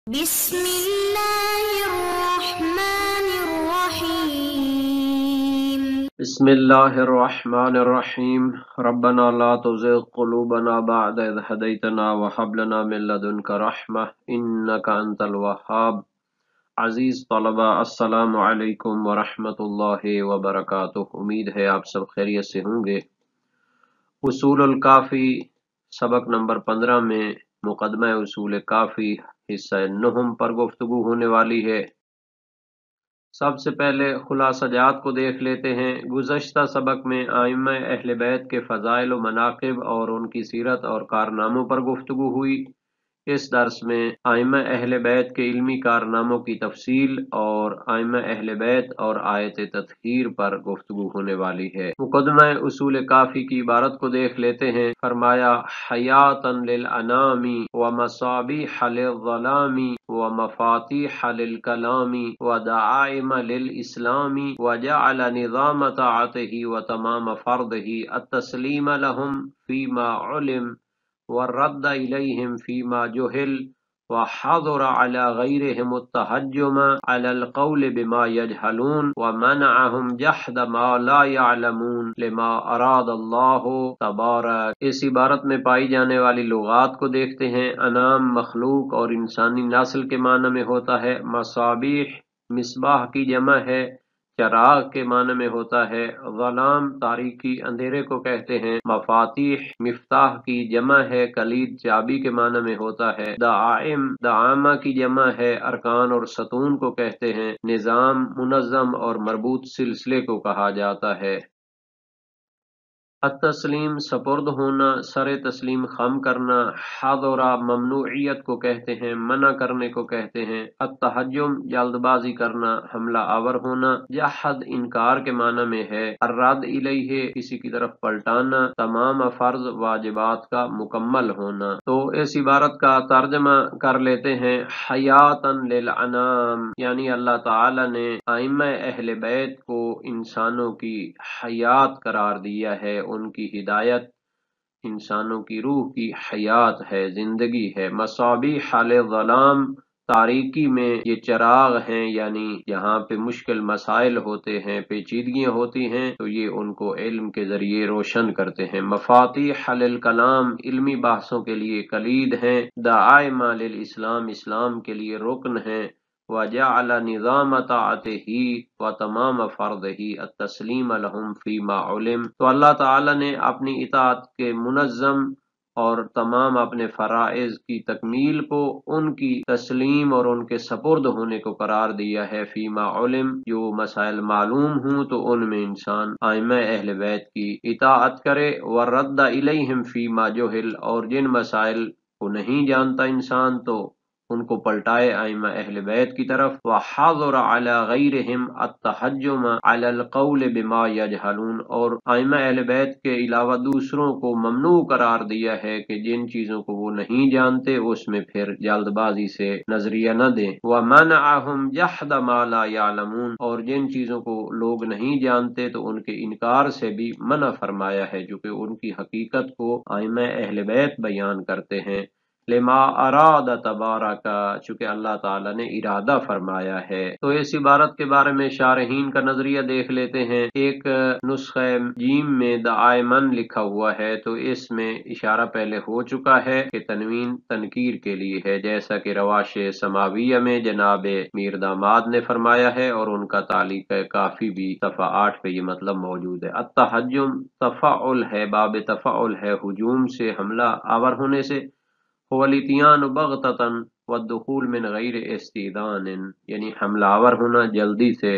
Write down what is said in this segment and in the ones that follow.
بسم اللہ الرحمن الرحیم بسم اللہ الرحمن الرحیم ربنا لا تزغ قلوبنا بعد اذ هديتنا وهب لنا من لدنك رحمة انك انت الوهاب۔ عزیز طلباء، السلام علیکم ورحمۃ اللہ وبرکاتہ۔ امید ہے آپ سب خیریت سے ہوں گے۔ اصول الکافی سبق نمبر 15 میں مقدمہ اصول کافی حصہ نہم پر گفتگو ہونے والی ہے۔ سب سے پہلے خلاصہ جات کو دیکھ لیتے ہیں۔ گزشتہ سبق میں ائمہ اہل بیت کے فضائل و مناقب اور ان کی سیرت اور کارناموں پر گفتگو ہوئی۔ اس درس میں ائمہ اہل بیت کے علمی کارناموں کی تفصیل اور ائمہ اہل بیت اور آیت تطہیر پر گفتگو ہونے والی ہے۔ مقدمہ اصول کافی کی عبارت کو دیکھ لیتے ہیں۔ فرمایا حیاتاً للانام ومصابیح للظلام ومفاتیح للکلام ودعائم للاسلام وجعل نظام طاعته وتمام فرضه التسلیم لهم فيما علم والرد إليهم فيما جهل وحظر على غيرهم التهجم على القول بما يجهلون ومنعهم جحد ما لا يعلمون لما أراد الله تبارک۔ اس عبارت میں پائی جانے والی لغات کو دیکھتے ہیں۔ انام مخلوق اور انسانی نسل کے معنی میں ہوتا ہے۔ مصابیح مصباح کی جمع ہے، چراغ کے معنی میں ہوتا ہے۔ ظلام تاریکی اندھیرے کو کہتے ہیں۔ مفاتیح مفتاح کی جمع ہے، کلید چابی کے معنی میں ہوتا ہے۔ دعائم دعامہ کی جمع ہے، ارکان اور ستون کو کہتے ہیں۔ نظام منظم اور مربوط سلسلے کو کہا جاتا ہے۔ التسلیم سپرد ہونا، سر تسلیم خم کرنا۔ حضرہ ممنوعیت کو کہتے ہیں، منع کرنے کو کہتے ہیں۔ التہجم جلد بازی کرنا، حملہ آور ہونا۔ جحد انکار کے معنی میں ہے۔ الرد الیہ کسی کی طرف پلٹانا۔ تمام فرض واجبات کا مکمل ہونا۔ تو اس عبارت کا ترجمہ کر لیتے ہیں۔ حیاتاً للانام یعنی اللہ تعالی نے ائمہ اہل بیت کو انسانوں کی حیات قرار دیا ہے۔ ان کی ہدایت انسانوں کی روح کی حیات ہے، زندگی ہے۔ مصابیح للظلام تاریکی میں یہ چراغ ہیں، یعنی یہاں پہ مشکل مسائل ہوتے ہیں، پیچیدگیاں ہوتی ہیں تو یہ ان کو علم کے ذریعے روشن کرتے ہیں۔ مفاتیح للکلام علمی بحثوں کے لیے کلید ہیں۔ دعائم للاسلام اسلام کے لیے رکن ہیں۔ وجعل نظام طاعته وتمام فرضه التسلیم لهم فيما علم، تو اللہ تعالی نے اپنی اطاعت کے منظم اور تمام اپنے فرائض کی تکمیل کو ان کی تسلیم اور ان کے سپرد ہونے کو قرار دیا ہے۔ فیما علم جو مسائل معلوم ہوں تو ان میں انسان ائمہ اہل بیت کی اطاعت کرے۔ والرد الیہم فیما جہل اور جن مسائل کو نہیں جانتا انسان تو ان کو پلٹائے ائمہ اہل بیت کی طرف۔ وحظر علی غیرہم التحجم علی القول بما یجہلون اور ائمہ اہل بیت کے علاوہ دوسروں کو ممنوع قرار دیا ہے کہ جن چیزوں کو وہ نہیں جانتے اس میں پھر جلد بازی سے نظریہ نہ دیں۔ ومنعہم جحد ما لا یعلمون اور جن چیزوں کو لوگ نہیں جانتے تو ان کے انکار سے بھی منع فرمایا ہے جو کہ ان کی حقیقت کو ائمہ اہل بیت بیان کرتے ہیں۔ لما اراد تبارک چونکہ اللہ تعالی نے ارادہ فرمایا ہے۔ تو اس عبارت کے بارے میں شارحین کا نظریہ دیکھ لیتے ہیں۔ ایک نسخہ جیم میں دعائمن لکھا ہوا ہے تو اس میں اشارہ پہلے ہو چکا ہے کہ تنوین تنکیر کے لیے ہے، جیسا کہ رواش سماویہ میں جناب میر داماد نے فرمایا ہے اور ان کا تعلیق کافی بھی صفحہ 8 پہ یہ مطلب موجود ہے۔ التحجم تفعل ہے، باب تفعل ہے، ہجوم سے حملہ آور ہونے سے۔ والاتیان بغتۃ والدخول من غیر استئذان یعنی حملہ آور ہونا، جلدی سے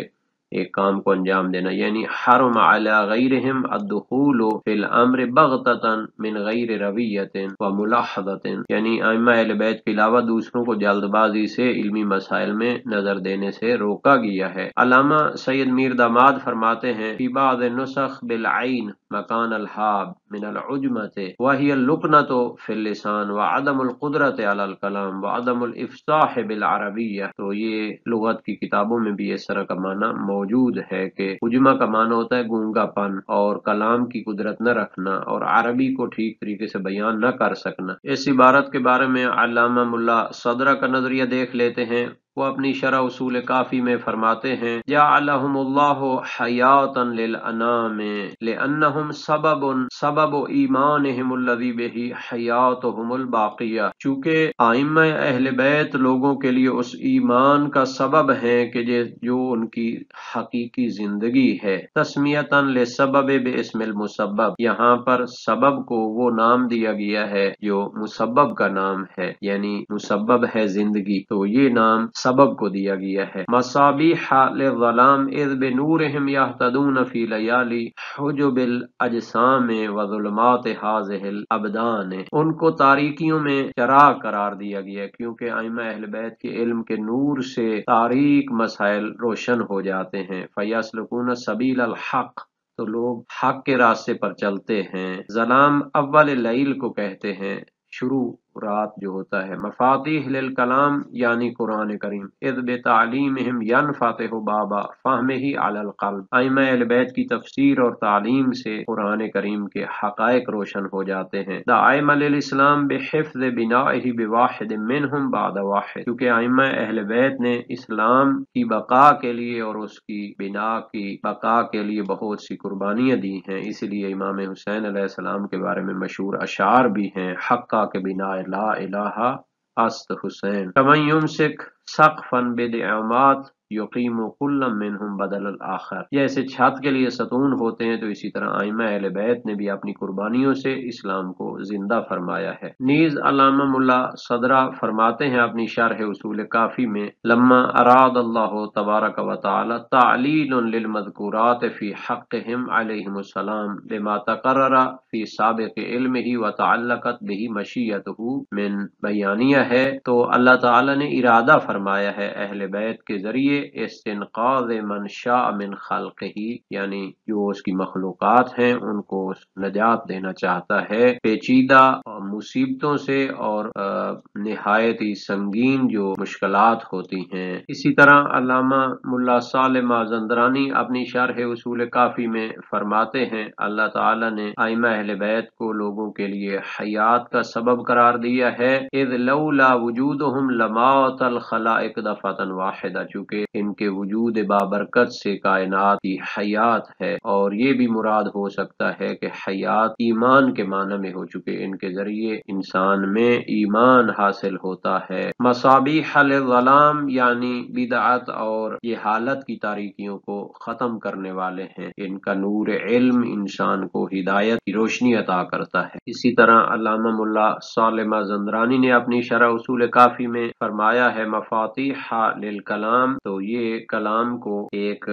ایک کام کو انجام دینا۔ یعنی حرم علی غیرہم الدخول فی الامر بغتۃ من غیر رویۃ وملاحظۃ یعنی ائمہ اہل بیت کے علاوہ دوسروں کو جلد بازی سے علمی مسائل میں نظر دینے سے روکا گیا ہے۔ علامہ سید میر داماد فرماتے ہیں فی بعض النسخ بالعین मकान अलहाब मिन अलउजमत वही लुकनत फिल लिसान व अदम कुदरत अलल कलाम व अदम इफ्साह बिल अरबिया। तो ये लुगत की किताबों में भी इस तरह का माना मौजूद है कि उजमा का माना होता है गूंगापन और कलाम की कुदरत न रखना और अरबी को ठीक तरीके से बयान न कर सकना। इस इबारत के बारे में अल्लामा मुल्ला सदरा का नजरिया देख लेते हैं। वो अपनी शरह उसूल काफी में फरमाते हैं जअलहुमुल्लाहु हयातन लिल अनाम लिअन्नहुम सबब ईमानिहिम अल्लज़ी बिही हयातुहुमुल बाक़िया। चूँकि आइम्मा अहले बैत लोगों के लिए उस ईमान का सबब है कि जो उनकी हकीकी जिंदगी है। तस्मियतन ले सबब बिस्मिल मुसब्बब, यहाँ पर सबब को वो नाम दिया गया है जो मुसब्बब का नाम है, यानी मुसब्बब है जिंदगी, तो ये नाम सबब को दिया गया है। मसाबिहा लिज़्ज़लाम इज़ बिनूरिहिम यहतदून फी लयाली हुजुबिल अजसाम व ज़ुलमात हाज़िहिल अबदान। उनको तारीकियों में चराग करार दिया गया क्योंकि आइम्मा अहले बैत के इल्म के नूर से तारीक मसाइल रोशन हो जाते हैं। फयस्लुकून सबील अल हक, तो लोग हक के रास्ते पर चलते हैं। ज़लाम अव्वल लैल को कहते हैं, शुरू रात जो होता है। मफातिह लिल कलाम यानी कुरान करीम इज़ बितालीमिहिम यनफतिहु बाबा फ़हमिही अलल क़ल्ब। आइम्मा अहले बैत की तफसीर और तालीम से कुरान करीम के हक़ाइक़ रोशन हो जाते हैं। दाइम लिल इस्लाम बिहिफ़्ज़ बिनाइही बिवाहिद मिनहुम बाद वाहिद, क्योंकि आइम्मा अहले बैत ने इस्लाम की बका के लिए और उसकी बिना की बका के लिए बहुत सी कुर्बानियाँ दी हैं। इसलिए इमाम हुसैन अलैहिस्सलाम के बारे में मशहूर अशार भी हैं, हक्का के बिना ला इलाहा अस्त हुसैन कमन युमसिक सक़फ़न बिदअमात युक़ीमु कुल्लम मिनहुम बदल अल आखर। जैसे छत के लिए सतून होते हैं तो इसी तरह आइम्मा अहले बैत ने भी अपनी कुर्बानियों से इस्लाम को जिंदा फरमाया है। नीज अल्लामा मुल्ला सदरा फरमाते हैं अपनी शरह उसूल काफी में, लम्मा अराद अल्लाह तबारक व तआला तालीलन लिल मज़कूरात फी हक़्क़िहिम अलैहिमुस्सलाम बिमा तक़र्ररा फी साबिक़ इल्मिही व तअल्लक़त बिही मशीयतुहु मिन बयानिया है। तो अल्लाह ताला ने इरादा फरमाया है अहले बैत के जरिए इस्तिनक़ाज़ मन शाअ मिन ख़ल्क़िही, यानी जो उसकी मखलूक़ात हैं उनको नजात देना चाहता है पेचीदा मुसीबतों से और निहायत ही संगीन जो मुश्किलात होती हैं। इसी तरह अल्लामा मुल्ला सालिह माज़ंदरानी अपनी शरह उसूल काफी में फरमाते हैं अल्लाह ताला ने आइम्मा अहले बैत को लोगों के लिए हयात का सबब करार दिया है। इज़ लौला वजूदुहुम लमातल खलाइक दफतन वाहिदा, चूँकि इनके वजूद बाबरकत से कायनात की हयात है। और ये भी मुराद हो सकता है कि हयात ईमान के माना में हो, चुके इनके जरिए इंसान में ईमान हासिल होता है। मसाबिह लिज़्ज़लाम यानी बिदअत और ये हालत की तारीकियों को खत्म करने वाले हैं। इनका नूर इल्म इंसान को हिदायत की रोशनी अता करता है। इसी तरह अल्लामा मुल्ला सालिह माज़ंदरानी ने अपनी शरह उसूल काफी में फरमाया है मफातिह लिल कलाम, तो ये कलाम को एक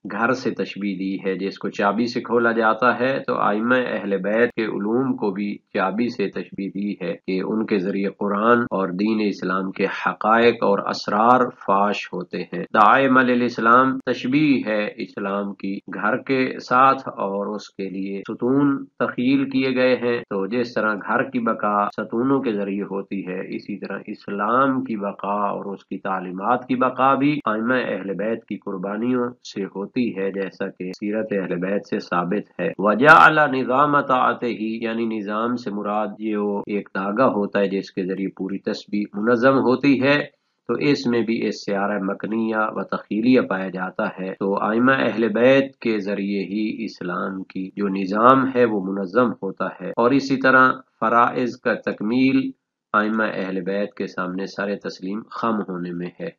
घर से तशबीह दी है जिसको चाबी से खोला जाता है। तो आइम्मा अहले बैत के उलूम को भी चाबी से तशबीह दी है कि उनके जरिए कुरान और दीन इस्लाम के हक़ाइक़ और असरार फाश होते हैं। दाइम लिल इस्लाम तशबीह है इस्लाम की घर के साथ और उसके लिए सतून तख़ील किए गए हैं। तो जिस तरह घर की बका सतूनों के जरिए होती है, इसी तरह इस्लाम की बका और उसकी तालीमात की बका भी आइम्मा अहले बैत की कुर्बानियों से होती है, जैसा कि सीरत अहले बैत से साबित है। वजअल निज़ाम ताअतिही, यानी निज़ाम से मुराद ये वो एक धागा होता है जिसके जरिए पूरी तस्बीह मुनज़्ज़म होती है। तो इसमें भी इस्तिआरा मकनिया व तख़ीलिया पाया जाता है। तो आइम्मा अहले बैत के जरिए ही इस्लाम की जो निज़ाम है वो मुनज़्ज़म होता है। और इसी तरह फ़राइज़ का तकमील आइम्मा अहले बैत के सामने सर तस्लीम खम होने में है।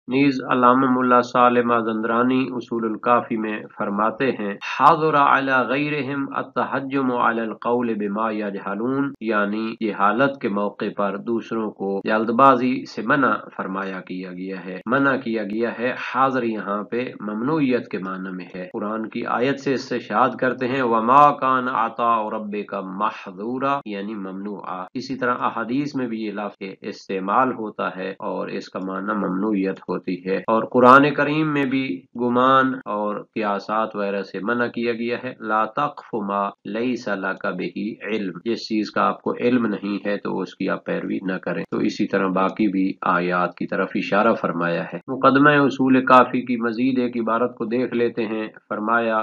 नीज अल्लामा मुल्ला सालिह माज़ंदरानी उसूलुल काफी में फरमाते हैं हाज़ुरा अला गैरिहिम अत्तहज्जुम अलल क़ौल बिमा यजहलून, यानी ये हालत के मौके पर दूसरों को जल्दबाजी से मना फरमाया किया गया है, मना किया गया है। हाज़िर यहाँ पे ममनूइयत के माना में है। कुरान की आयत से इस्तिशाद करते हैं वमा कान अता रब्बिका महज़ूरा, यानी ममनुआ। इसी तरह अहादीस में भी ये लफ्ज़ इस्तेमाल होता है और इसका माना ममनूइयत होती है। और कुरान करीम में भी गुमान और क़ियासात वगैरह से मना किया गया है। ला तक़फ़ु मा लैसा लका बिही इल्म, जिस चीज का आपको इल्म नहीं है तो उसकी आप पैरवी न करें। तो इसी तरह बाकी भी आयात की तरफ इशारा फरमाया है। मुक़दमा उसूल काफी की मजीद एक इबारत को देख लेते हैं। फरमाया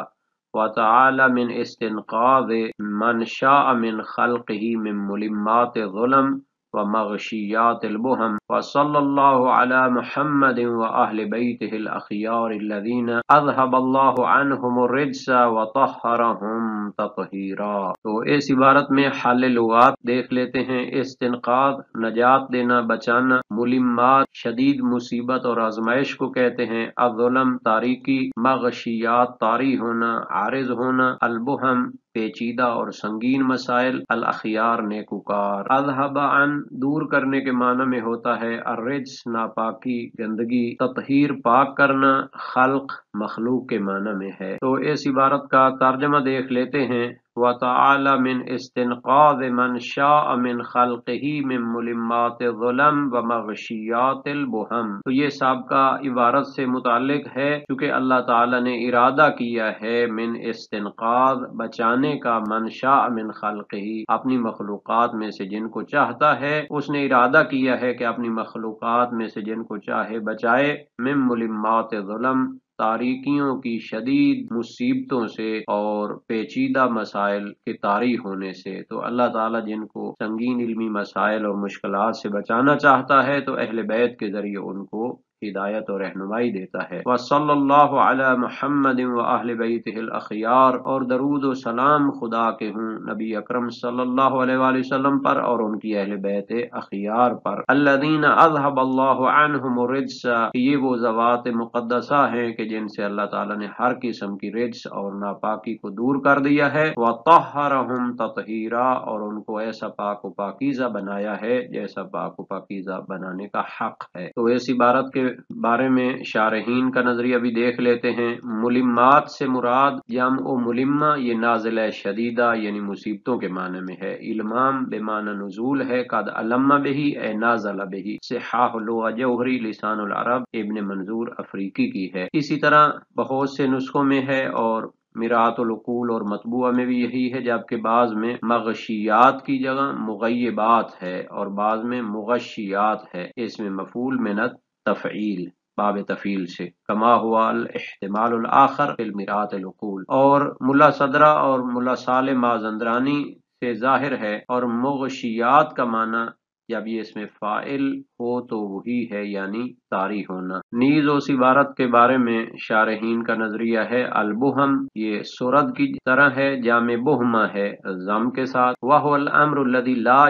व तआला मिन इस्तिनक़ाज़ मन शाअ मिन ख़ल्क़िही मिन मुलिम्मात ज़ुल्म व मग़शियातिल बुहम व सल्लल्लाहु अला मुहम्मदिन व अहलि बैतिहिल अख़ियार अल्लज़ीना अज़हबल्लाहु अन्हुमुर रिज्स व तह्हरहुम तत्हीरा। तो इस इबारत में हाल लुगात देख लेते हैं। इस्तिनक़ाज़ नजात देना, बचाना, मुलिम्मात शदीद मुसीबत और आजमाइश को कहते हैं। अज़्ज़ुल्म तारीकी, मग़शियात तारी होना, आरिज होना, अलबुहम पेचीदा और संगीन मसाइल, अल अखियार नेकुकार। अज़हबा अन दूर करने के माना में होता है, अर्रिज्स नापाकी गंदगी, तत्हीर पाक करना, खल्क मखलूक के माना में है। तो इस इबारत का तर्जमा देख लेते हैं। व तआला मिन इस्तिनक़ाज़ मन शाअ मिन ख़ल्क़िही मिन मुलिम्मात ज़ुल्म व मग़शियातिल बुहम। तो ये साबका इबारत से मुताल्लिक है, क्योंकि अल्लाह ताला ने इरादा किया है मिन इस्तिनक़ाज़ बचाने का, मन शाअ मिन ख़ल्क़िही अपनी मखलूक़ात में से जिनको चाहता है, उसने इरादा किया है कि अपनी मखलूक़ात में से जिनको चाहे बचाए। मिन मुलिम्मात ज़ुल्म तारीकियों की शदीद मुसीबतों से और पेचीदा मसाइल के तारी होने से। तो अल्लाह ताला जिनको संगीन इल्मी मसाइल और मुश्किलात से बचाना चाहता है तो अहले बैत के जरिए उनको हिदायत और रहनुमाई देता है। व सल्लल्लाहु अला मुहम्मदिन व अहले बैतिहिल अखियार, और दरूद व सलाम खुदा के हूँ नबी अकरम सल्लल्लाहु अलैहि वसल्लम पर और उनकी अहले बैत अखियार पर। अल्लज़ीना अज़हबल्लाहु अन्हुमुर रिज्स, ये वो ज़वात मुक़द्दसा हैं कि जिनसे अल्लाह ताला ने हर किस्म की रिज्स और नापाकी को दूर कर दिया है। व तह्हरहुम तत्हीरा, और उनको ऐसा पाक व पाकीज़ा बनाया है जैसा पाक व पाकीज़ा बनाने का हक है। तो इस इबारत के बारे में शारहीन का नजरिया भी देख लेते हैं। मुलिम्मात से मुराद जम ओ मुलिम्मा, ये नाज़िला शदीदा यानी मुसीबतों के माने में है। इल्माम बेमाना नुज़ूल है। कद अलम्मा बिही ए नाज़ला बिही, सिहाह लुग़ा जौहरी लिसानुल अरब इब्न मंजूर अफ्रीकी की है। इसी तरह बहुत से नुस्खों में है और मिरातुल उक़ूल और मतबूआ में भी यही है, जबकि बाज़ में मग़शियात की जगह मुग़य्यबात है और बाज़ में मुग़श्शियात है। इसमें मफ़ूल मिनत तफ़ईल बाब तफ़ील से, कमा हुआ अल इह्तिमालुल आखर फिल मिरातिल उक़ूल। और मुल्ला सदरा और मुल्ला साले माज़ंदरानी से ज़ाहिर है। और मुग़शियात का माना जब ये इसमें फ़ाइल हो तो वही है, यानी तारी होना। नीज़ उस इबारत के बारे में शारहीन का नजरिया है, अलबुहम ये सुरद की तरह है, जामे बुहमा है ज़म के साथ। वह अल अम्रु लज़ी ला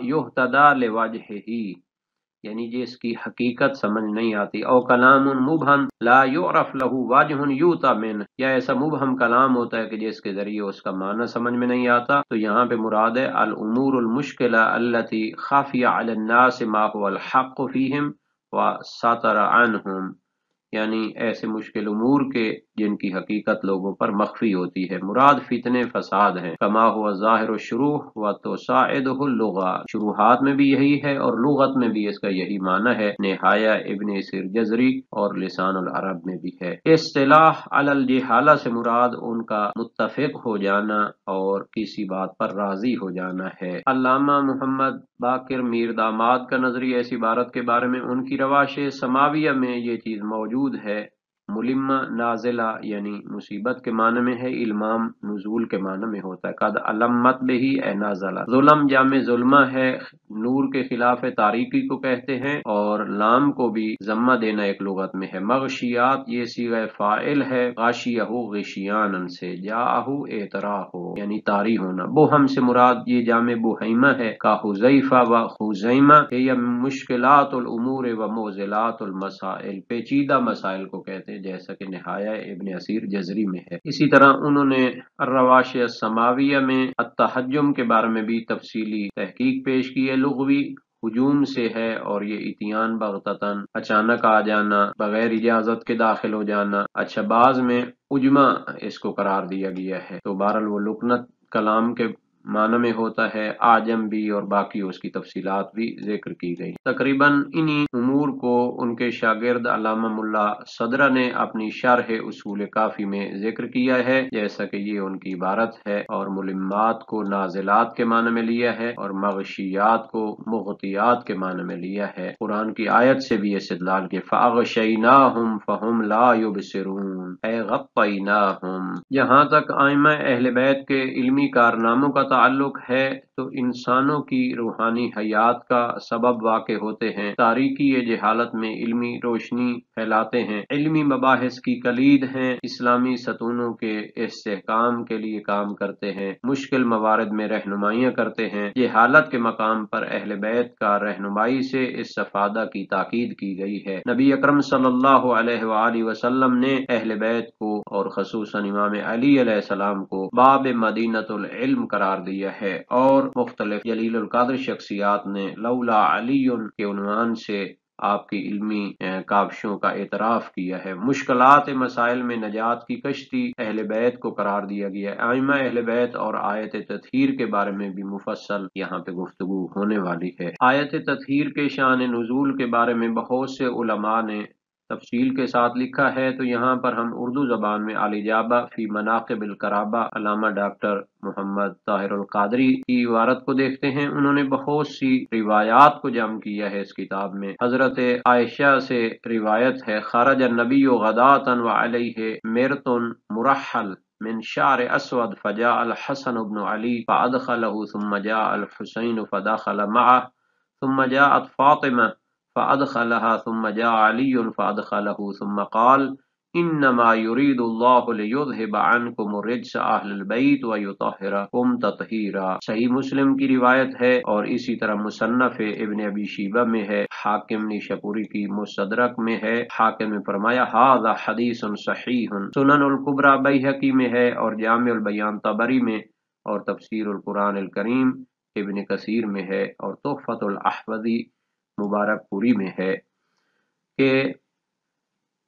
युहतदा लिवजहिही, यानी जिसकी हकीकत समझ नहीं आती। और कलामुन मुबहम ला युरफ लहू वजहुन यूता मिन, या ऐसा मुबहम कलाम होता है कि जिसके जरिए उसका माना समझ में नहीं आता। तो यहाँ पे मुराद है अल उमूरुल मुश्किला अल्लती खाफिया अलन नास मा हुवल हक़्क़ु फीहिम व सतरा अन्हुम, यानी ऐसे मुश्किल उमूर के जिनकी हकीकत लोगों पर मख्फी होती है। मुराद फितने फसाद हैं। कमा हुआ ज़ाहिर शुरूह व तोसाइदुहुल लुगा, शुरूहात में भी यही है और लुगत में भी इसका यही माना है। निहाया इब्न सिर जजरी और लिसानुल अरब में भी है। इस्तिलाह अलल जिहाला से मुराद उनका मुत्तफिक हो जाना और किसी बात पर राजी हो जाना है। अल्लामा मोहम्मद बाकिर मीर दामाद का नजरिया इस इबारत के बारे में, उनकी रवाश समाविया में ये चीज मौजूद है। मुलिम्मा नाजिला यानी मुसीबत के माने में है, इल्माम नुजूल के माने में होता है। कद अलम्मत बिही ए नाज़ला, जुल्म जामे जुल्मा है, नूर के खिलाफ तारीकी को कहते हैं और लाम को भी जम्मा देना एक लुगत में है। मग़शियात ये सीग़ा फ़ाइल है, गाशियहु ग़िशियानन से, जाअहु एतराहु यानी तारी होना। बुहम से मुराद ये जामे बुहैमा है, का हुज़ैफ़ा व हुज़ैमा, ये मुश्किलातुल उमूर व मुज़िलातुल मसाइल, पेचीदा मसाइल को कहते हैं, जैसा कि निहाया इब्न असीर जजरी में है। इसी तरह उन्होंने रवाश समाविया में अत्तहज्जुम के बारे में भी तफसीली तहकीक पेश की है। लुग़वी हुजूम से है और ये इतियान बग़ततन, अचानक आ जाना, बगैर इजाजत के दाखिल हो जाना। अच्छा, बाज में उजमा इसको करार दिया गया है। तो बहरहाल वो लुकनत कलाम के माना में होता है, आजम भी, और बाकी उसकी तफसीलात भी जिक्र की गई। तकरीबन इन्हीं उमूर को ان کے شاگرد علامہ ملا صدرہ نے اپنی شرح اصول کافی میں ذکر کیا ہے، جیسا کہ یہ ان کی عبارت ہے، اور ملمات کو نازلات کے معنی میں لیا ہے اور مغشیات کو مغطیات کے معنی میں لیا ہے۔ قرآن کی آیت سے بھی استدلال کے فَأَغْشَيْنَاهُمْ فَهُمْ لَا يُبْصِرُونَ اے غطیناہم۔ جہاں تک ائمہ اہل بیت کے علمی کارناموں کا تعلق ہے تو انسانوں کی روحانی حیات کا سبب واقع ہوتے ہیں، تاریکی جہالت میں علمی روشنی پھیلاتے ہیں، علمی مباحث کی کلید ہیں، اسلامی ستونوں کے استحکام کے لیے کام کرتے ہیں، مشکل موارد میں رہنمائیاں کرتے ہیں۔ جہالت کے مقام پر اہل بیت کا رہنمائی سے استفادہ کی تاکید کی گئی ہے۔ نبی اکرم صلی اللہ علیہ وآلہ وسلم نے اہل بیت کو اور خصوصاً امام علی علیہ السلام کو باب مدینۃ العلم قرار دیا ہے، اور مختلف جلیل القدر شخصیات نے لولا علی کے عنوان سے آپ کی علمی کاوشوں کا اعتراف کیا ہے۔ مشکلات مسائل میں نجات کی کشتی اہل بیت کو قرار دیا گیا ہے۔ ائمہ اہل بیت اور آیت تطہیر کے بارے میں بھی مفصل یہاں پہ گفتگو ہونے والی ہے۔ آیت تطہیر کے شان نزول کے بارے میں بہت سے علماء نے تفصیل کے ساتھ لکھا ہے، تو یہاں پر ہم اردو زبان میں الاجابہ فی مناقب القرابہ علامہ ڈاکٹر محمد طاہر القادری کی عبارت کو دیکھتے ہیں۔ انہوں نے بہت سی روایات کو جمع کیا ہے اس کتاب میں۔ حضرت عائشہ سے روایت ہے، خرج النبی غداۃ وعلیہ مرط مرحل من شعر اسود فجاء الحسن بن علی فادخله ثم جاء الحسین فدخل معه ثم جاءت فاطمہ فادخلها ثم جاء علی فادخله ثم قال انما يريد الله ليذهب عنكم الرجس اہل البیت ويطهركم تطہیرا۔ صحیح مسلم کی روایت ہے، اور اسی طرح مصنف ابن ابی شیبہ میں ہے، حاکم نیشاپوری کی مستدرک میں ہے۔ حاکم نے فرمایا ھذا حدیث صحیح، سنن الکبریٰ بیہقی میں ہے، اور جامع البیان طبری میں، اور تفسیر القرآن الکریم ابن کثیر میں ہے، اور تحفۃ الاحوذی مبارک پوری میں ہے کہ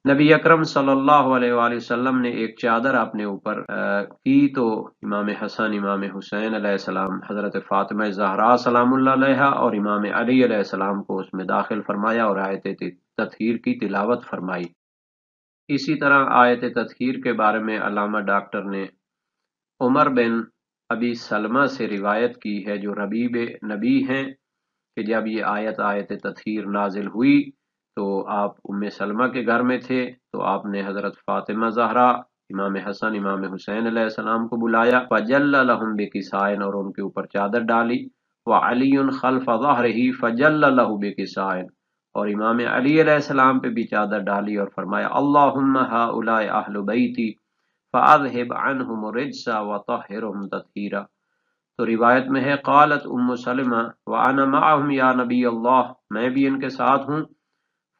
نبی اکرم صلی اللہ علیہ وآلہ وسلم نے ایک چادر اپنے اوپر کی تو امام حسن، امام حسین علیہ السلام، حضرت فاطمہ زہرا سلام اللہ علیہا اور امام علی علیہ السلام کو اس میں داخل فرمایا اور آیت تطہیر کی تلاوت فرمائی۔ اسی طرح آیت تطہیر کے بارے میں علامہ ڈاکٹر نے عمر بن ابی سلمہ سے روایت کی ہے، جو ربیب نبی ہیں، کہ جب یہ آیت تطہیر نازل ہوئی تو آپ ام سلمہ کے گھر میں تھے، تو آپ نے حضرت فاطمہ زہرا، امام حسن، امام حسین علیہ السلام کو بلایا، فجل لہم بکسائن، اور ان کے اوپر چادر ڈالی، وعلی خلف ظہرہ فجل لہ بکسائن، اور امام علی علیہ السلام پہ بھی چادر ڈالی اور فرمایا اللہم ہؤلاء اہل بیتی فاذہب عنہم الرجس وطہرہم تطہیرا۔ تو روایت میں ہے قالت ام سلمہ وانا معہم یا نبی اللہ، میں بھی ان کے ساتھ ہوں،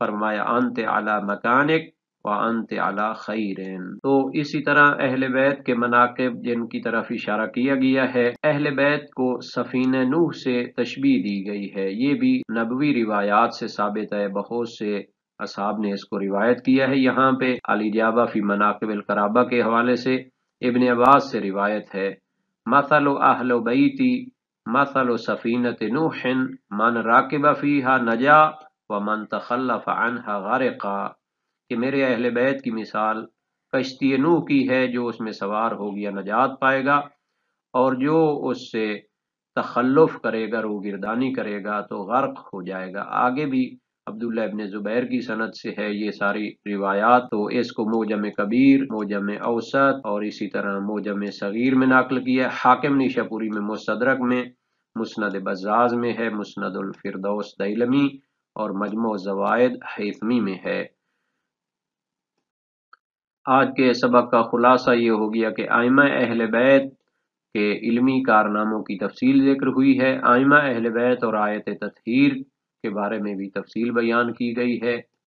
فرمایا انت علی مکانک وانت علی خیرین۔ تو اسی طرح اہل بیت کے مناقب جن کی طرف اشارہ کیا گیا ہے، اہل بیت کو سفینہ نوح سے تشبیہ دی گئی ہے، یہ بھی نبوی روایات سے ثابت ہے، بہت سے اصحاب نے اس کو روایت کیا ہے۔ یہاں پہ الاجابہ فی مناقب القرابہ کے حوالے سے ابن عباس سے روایت ہے، مثل اہل بیتی مثل سفینۃ نوح من راکب فیہا نجا ومن تخلف عنہا غرقا، کہ میرے اہل بیت کی مثال کشتی نوح کی ہے، جو اس میں سوار ہو گیا نجات پائے گا، اور جو اس سے تخلف کرے گا، روگردانی کرے گا تو غرق ہو جائے گا۔ آگے بھی عبداللہ ابن زبیر کی سند سے ہے یہ ساری روایات، تو اس کو موجم کبیر، موجم اوسط اور اسی طرح موجم صغیر میں نقل کیا۔ حاکم نیشاپوری میں مستدرک میں، مسند بزاز میں ہے، مسند الفردوس دیلمی اور مجموع الزوائد حیثمی میں ہے۔ آج کے سبق کا خلاصہ یہ ہو گیا کہ ائمہ اہل بیت کے علمی کارناموں کی تفصیل ذکر ہوئی ہے، ائمہ اہل بیت اور آیت تطہیر کے بارے میں بھی تفصیل بیان کی گئی ہے۔